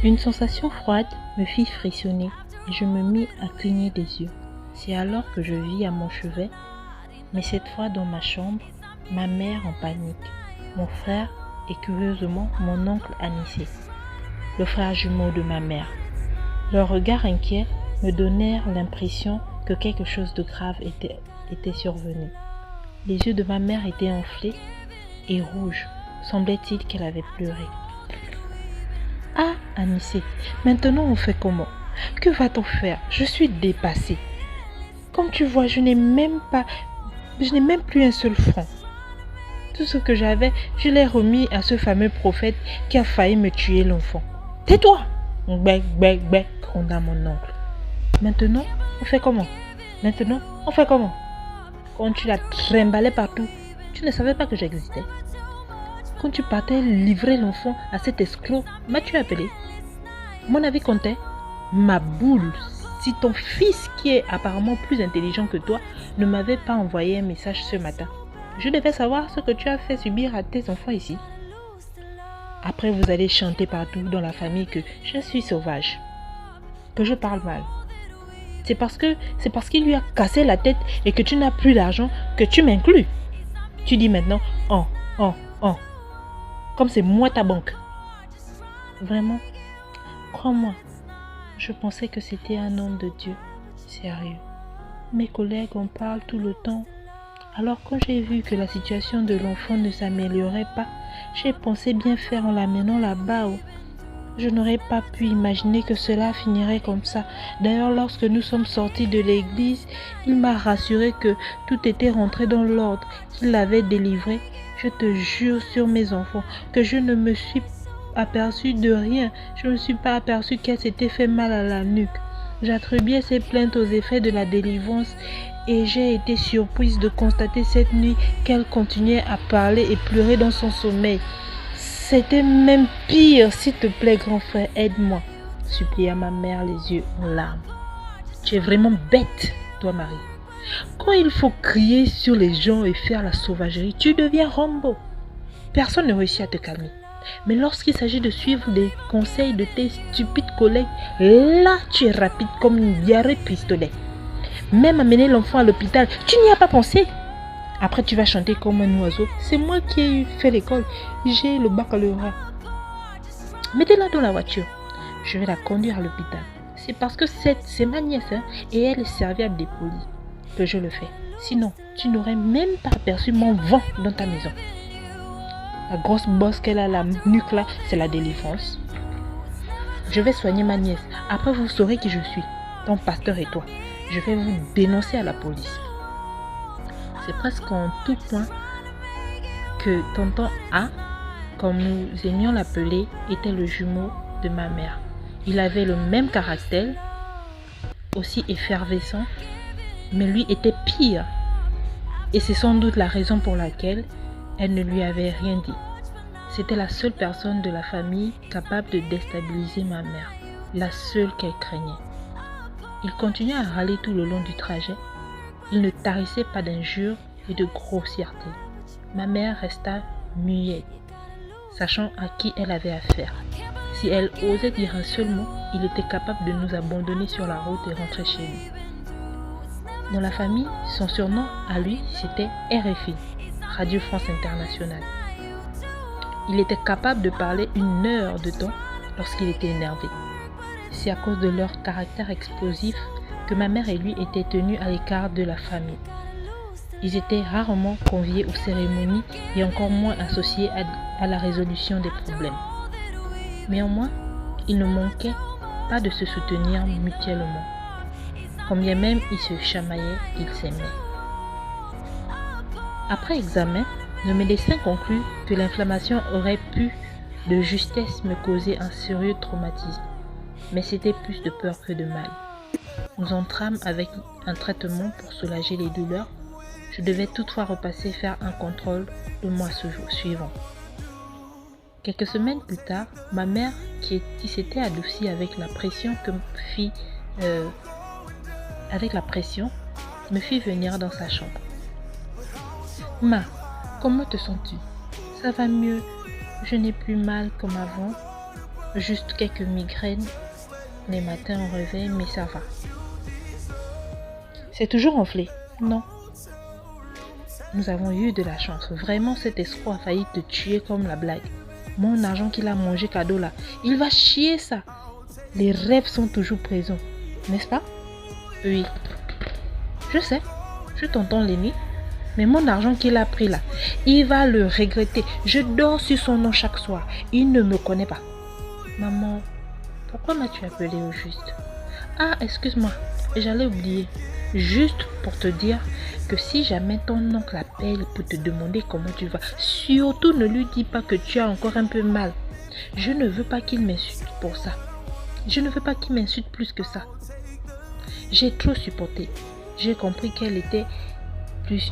Une sensation froide me fit frissonner et je me mis à cligner des yeux. C'est alors que je vis à mon chevet, mais cette fois dans ma chambre, ma mère en panique, mon frère et curieusement mon oncle Anissé, le frère jumeau de ma mère. Leurs regards inquiets me donnèrent l'impression que quelque chose de grave était survenu. Les yeux de ma mère étaient enflés et rouges. Semblait-il qu'elle avait pleuré. « Ah, Anissé, maintenant on fait comment? Que va-t-on faire? Je suis dépassée. Comme tu vois, je n'ai même plus un seul franc. Tout ce que j'avais, je l'ai remis à ce fameux prophète qui a failli me tuer l'enfant. Tais-toi! Bec, bec, bec, gronda mon oncle. Maintenant, on fait comment? Quand tu la trimballais partout, tu ne savais pas que j'existais. Quand tu partais livrer l'enfant à cet escroc, m'as-tu appelé? Mon avis comptait. Ma boule, si ton fils, qui est apparemment plus intelligent que toi, ne m'avait pas envoyé un message ce matin, je devais savoir ce que tu as fait subir à tes enfants ici. Après, vous allez chanter partout dans la famille que je suis sauvage, que je parle mal. C'est parce qu'il lui a cassé la tête et que tu n'as plus d'argent que tu m'inclus. Tu dis maintenant comme c'est moi ta banque. Vraiment, crois-moi, je pensais que c'était un homme de Dieu. Sérieux. Mes collègues en parlent tout le temps. Alors quand j'ai vu que la situation de l'enfant ne s'améliorait pas, j'ai pensé bien faire en l'amenant là-bas. Je n'aurais pas pu imaginer que cela finirait comme ça. D'ailleurs, lorsque nous sommes sortis de l'église, il m'a rassuré que tout était rentré dans l'ordre, qu'il l'avait délivré. Je te jure sur mes enfants que je ne me suis aperçue de rien. Je ne me suis pas aperçue qu'elle s'était fait mal à la nuque. J'attribuais ces plaintes aux effets de la délivrance et j'ai été surprise de constater cette nuit qu'elle continuait à parler et pleurer dans son sommeil. C'était même pire. S'il te plaît, grand frère, aide-moi, supplia ma mère les yeux en larmes. Tu es vraiment bête, toi, Marie. Quand il faut crier sur les gens et faire la sauvagerie, tu deviens Rambo. Personne ne réussit à te calmer. Mais lorsqu'il s'agit de suivre les conseils de tes stupides collègues, là, tu es rapide comme une diarrhée pistolet. Même amener l'enfant à l'hôpital, tu n'y as pas pensé. Après, tu vas chanter comme un oiseau. C'est moi qui ai fait l'école. J'ai le baccalauréat. Mettez-la dans la voiture. Je vais la conduire à l'hôpital. C'est parce que c'est ma nièce et elle est serviable dépolie que je le fais. Sinon, tu n'aurais même pas aperçu mon vent dans ta maison. La grosse bosse qu'elle a à la nuque là, c'est la délivrance. Je vais soigner ma nièce. Après, vous saurez qui je suis. Ton pasteur et toi. Je vais vous dénoncer à la police. C'est presque en tout point que tonton A, comme nous aimions l'appeler, était le jumeau de ma mère. Il avait le même caractère, aussi effervescent, mais lui était pire. Et c'est sans doute la raison pour laquelle elle ne lui avait rien dit. C'était la seule personne de la famille capable de déstabiliser ma mère, la seule qu'elle craignait. Il continuait à râler tout le long du trajet. Il ne tarissait pas d'injures et de grossièreté. Ma mère resta muette, sachant à qui elle avait affaire. Si elle osait dire un seul mot, il était capable de nous abandonner sur la route et rentrer chez lui. Dans la famille, son surnom à lui, c'était RFI, Radio France Internationale. Il était capable de parler 1 heure de temps lorsqu'il était énervé. C'est à cause de leur caractère explosif que ma mère et lui étaient tenus à l'écart de la famille. Ils étaient rarement conviés aux cérémonies et encore moins associés à la résolution des problèmes. Néanmoins, ils ne manquaient pas de se soutenir mutuellement. Quand bien même ils se chamaillaient, ils s'aimaient. Après examen, le médecin conclut que l'inflammation aurait pu de justesse me causer un sérieux traumatisme. Mais c'était plus de peur que de mal. Nous entrâmes avec un traitement pour soulager les douleurs. Je devais toutefois repasser faire un contrôle le mois suivant. Quelques semaines plus tard, ma mère, qui s'était adoucie avec la pression, me fit venir dans sa chambre. « Ma, comment te sens-tu? Ça va mieux, je n'ai plus mal comme avant. » Juste quelques migraines les matins au réveil, mais ça va. C'est toujours enflé. Non. Nous avons eu de la chance. Vraiment, cet escroc a failli te tuer comme la blague. Mon argent qu'il a mangé cadeau là, il va chier ça. Les rêves sont toujours présents, n'est-ce pas? Oui. Je sais, je t'entends Lenny. Mais mon argent qu'il a pris là, il va le regretter. Je dors sur son nom chaque soir. Il ne me connaît pas. Maman, pourquoi m'as-tu appelé au juste? Ah, excuse-moi, j'allais oublier. Juste pour te dire que si jamais ton oncle appelle pour te demander comment tu vas, surtout ne lui dis pas que tu as encore un peu mal. Je ne veux pas qu'il m'insulte pour ça. Je ne veux pas qu'il m'insulte plus que ça. J'ai trop supporté. J'ai compris qu'elle était plus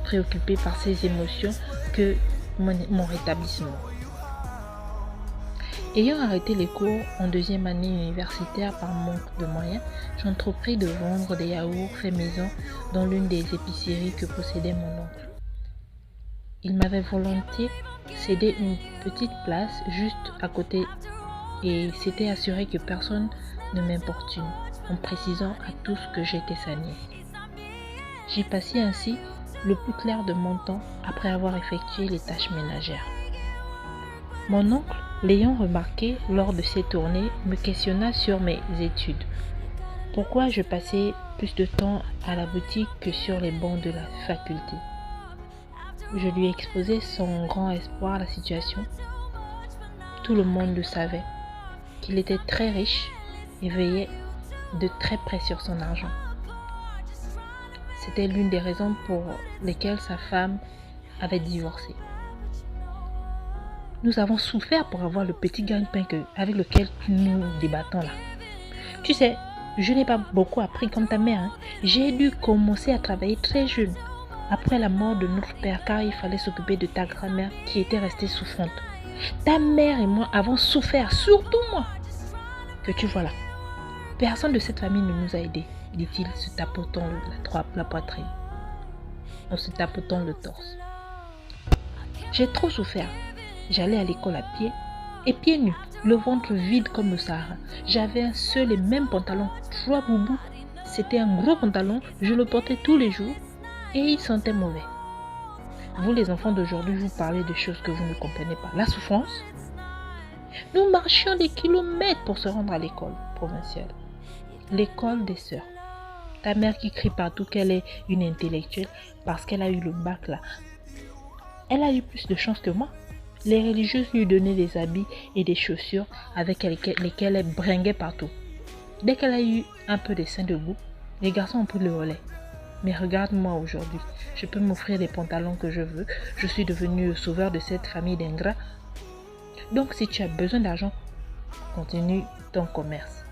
préoccupée par ses émotions que mon rétablissement. Ayant arrêté les cours en deuxième année universitaire par manque de moyens, j'entrepris de vendre des yaourts faits maison dans l'une des épiceries que possédait mon oncle. Il m'avait volontiers cédé une petite place juste à côté et s'était assuré que personne ne m'importune, en précisant à tous que j'étais sa nièce. J'y passais ainsi le plus clair de mon temps après avoir effectué les tâches ménagères. Mon oncle, l'ayant remarqué lors de ses tournées, me questionna sur mes études. Pourquoi je passais plus de temps à la boutique que sur les bancs de la faculté? Je lui exposai sans grand espoir la situation. Tout le monde le savait, qu'il était très riche et veillait de très près sur son argent. C'était l'une des raisons pour lesquelles sa femme avait divorcé. Nous avons souffert pour avoir le petit gagne-pain avec lequel nous débattons là. Tu sais, je n'ai pas beaucoup appris comme ta mère. J'ai dû commencer à travailler très jeune, après la mort de notre père, car il fallait s'occuper de ta grand-mère qui était restée souffrante. Ta mère et moi avons souffert, surtout moi. Que tu vois là. Personne de cette famille ne nous a aidés, dit-il, se tapotant la poitrine, en se tapotant le torse. J'ai trop souffert. J'allais à l'école à pied et pieds nus, le ventre vide comme le Sahara. J'avais un seul et même pantalon, 3 boubous. C'était un gros pantalon, je le portais tous les jours et il sentait mauvais. Vous les enfants d'aujourd'hui, vous parlez de choses que vous ne comprenez pas. La souffrance. Nous marchions des kilomètres pour se rendre à l'école provinciale. L'école des sœurs. Ta mère qui crie partout qu'elle est une intellectuelle parce qu'elle a eu le bac là. Elle a eu plus de chance que moi. Les religieuses lui donnaient des habits et des chaussures avec lesquelles elle bringuait partout. Dès qu'elle a eu un peu de sein debout, les garçons ont pris le relais. Mais regarde-moi aujourd'hui, je peux m'offrir les pantalons que je veux. Je suis devenu le sauveur de cette famille d'ingrats. Donc si tu as besoin d'argent, continue ton commerce.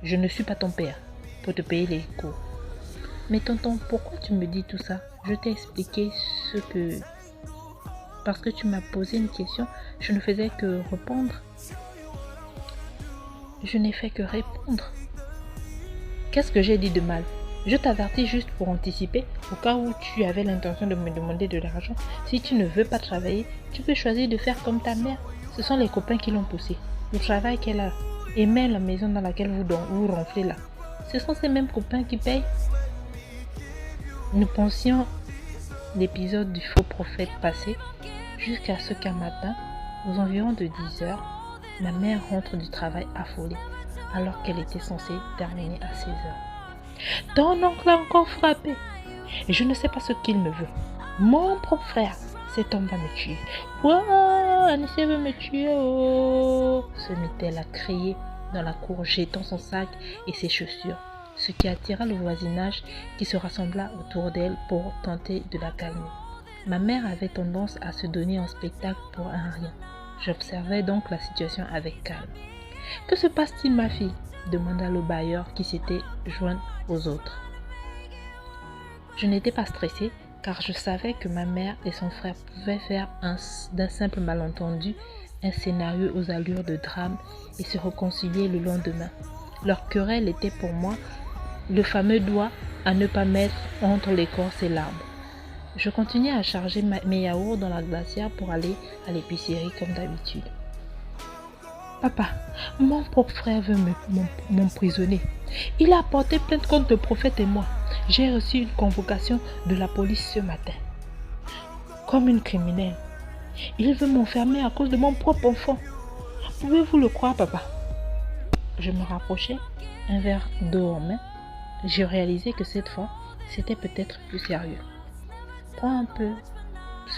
Je ne suis pas ton père pour te payer les cours. Mais tonton, pourquoi tu me dis tout ça? Je t'ai expliqué ce que... Parce que tu m'as posé une question, je ne faisais que répondre. Je n'ai fait que répondre. Qu'est-ce que j'ai dit de mal? Je t'avertis juste pour anticiper, au cas où tu avais l'intention de me demander de l'argent. Si tu ne veux pas travailler, tu peux choisir de faire comme ta mère. Ce sont les copains qui l'ont poussée. Le travail qu'elle a, et même la maison dans laquelle vous ronflez là. Ce sont ces mêmes copains qui payent. Nous pensions l'épisode du faux prophète passé, jusqu'à ce qu'un matin, aux environs de 10 heures, ma mère rentre du travail affolée, alors qu'elle était censée terminer à 16 heures. Ton oncle a encore frappé. Et je ne sais pas ce qu'il me veut. Mon propre frère, cet homme va me tuer. Ouah, Anissé veut me tuer, oh, se mit-elle à crier dans la cour, jetant son sac et ses chaussures, ce qui attira le voisinage qui se rassembla autour d'elle pour tenter de la calmer. Ma mère avait tendance à se donner en spectacle pour un rien. J'observais donc la situation avec calme. « Que se passe-t-il, ma fille ?» demanda le bailleur qui s'était joint aux autres. Je n'étais pas stressée car je savais que ma mère et son frère pouvaient faire d'un simple malentendu un scénario aux allures de drame et se réconcilier le lendemain. Leur querelle était pour moi le fameux doigt à ne pas mettre entre l'écorce et l'arbre. Je continuais à charger mes yaourts dans la glacière pour aller à l'épicerie comme d'habitude. Papa, mon propre frère veut m'emprisonner. Il a porté plainte contre le prophète et moi. J'ai reçu une convocation de la police ce matin. Comme une criminelle. Il veut m'enfermer à cause de mon propre enfant. Pouvez-vous le croire, papa? Je me rapprochais, un verre d'eau en main. J'ai réalisé que cette fois, c'était peut-être plus sérieux. Prends un peu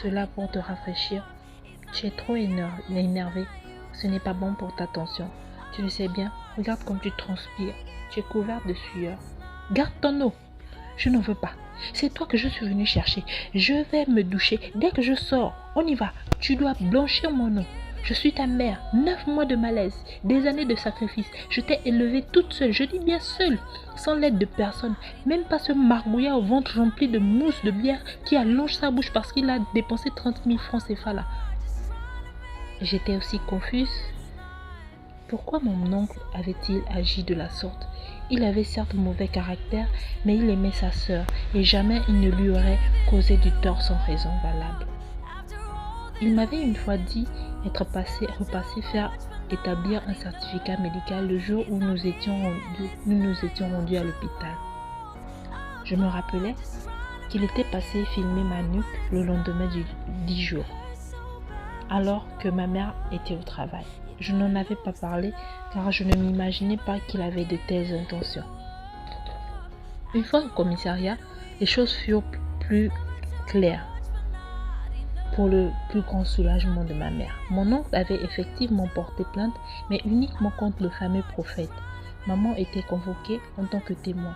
cela pour te rafraîchir. Tu es trop énervé. Ce n'est pas bon pour ta tension. Tu le sais bien. Regarde comme tu transpires. Tu es couvert de sueur. Garde ton eau. Je n'en veux pas. C'est toi que je suis venu chercher. Je vais me doucher. Dès que je sors, on y va. Tu dois blanchir mon eau. Je suis ta mère. 9 mois de malaise. Des années de sacrifice. Je t'ai élevée toute seule. Je dis bien seule. Sans l'aide de personne. Même pas ce margouillard au ventre rempli de mousse de bière qui allonge sa bouche parce qu'il a dépensé 30 000 francs CFA là. J'étais aussi confuse. Pourquoi mon oncle avait-il agi de la sorte? Il avait certes mauvais caractère, mais il aimait sa sœur et jamais il ne lui aurait causé du tort sans raison valable. Il m'avait une fois dit être repassé faire établir un certificat médical le jour où nous nous étions rendus à l'hôpital. Je me rappelais qu'il était passé filmer ma nuque le lendemain du 10 jours, alors que ma mère était au travail. Je n'en avais pas parlé car je ne m'imaginais pas qu'il avait de telles intentions. Une fois au commissariat, les choses furent plus claires pour le plus grand soulagement de ma mère. Mon oncle avait effectivement porté plainte, mais uniquement contre le fameux prophète. Maman était convoquée en tant que témoin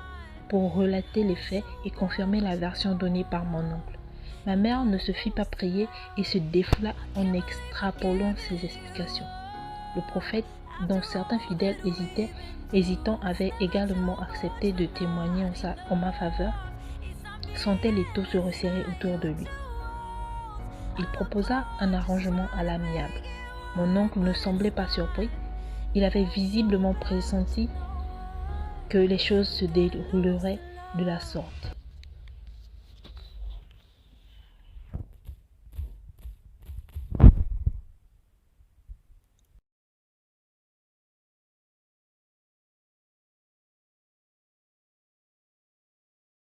pour relater les faits et confirmer la version donnée par mon oncle. Ma mère ne se fit pas prier et se défoula en extrapolant ses explications. Le prophète, dont certains fidèles hésitants avaient également accepté de témoigner en ma faveur, sentait les taux se resserrer autour de lui. Il proposa un arrangement à l'amiable. Mon oncle ne semblait pas surpris. Il avait visiblement pressenti que les choses se dérouleraient de la sorte.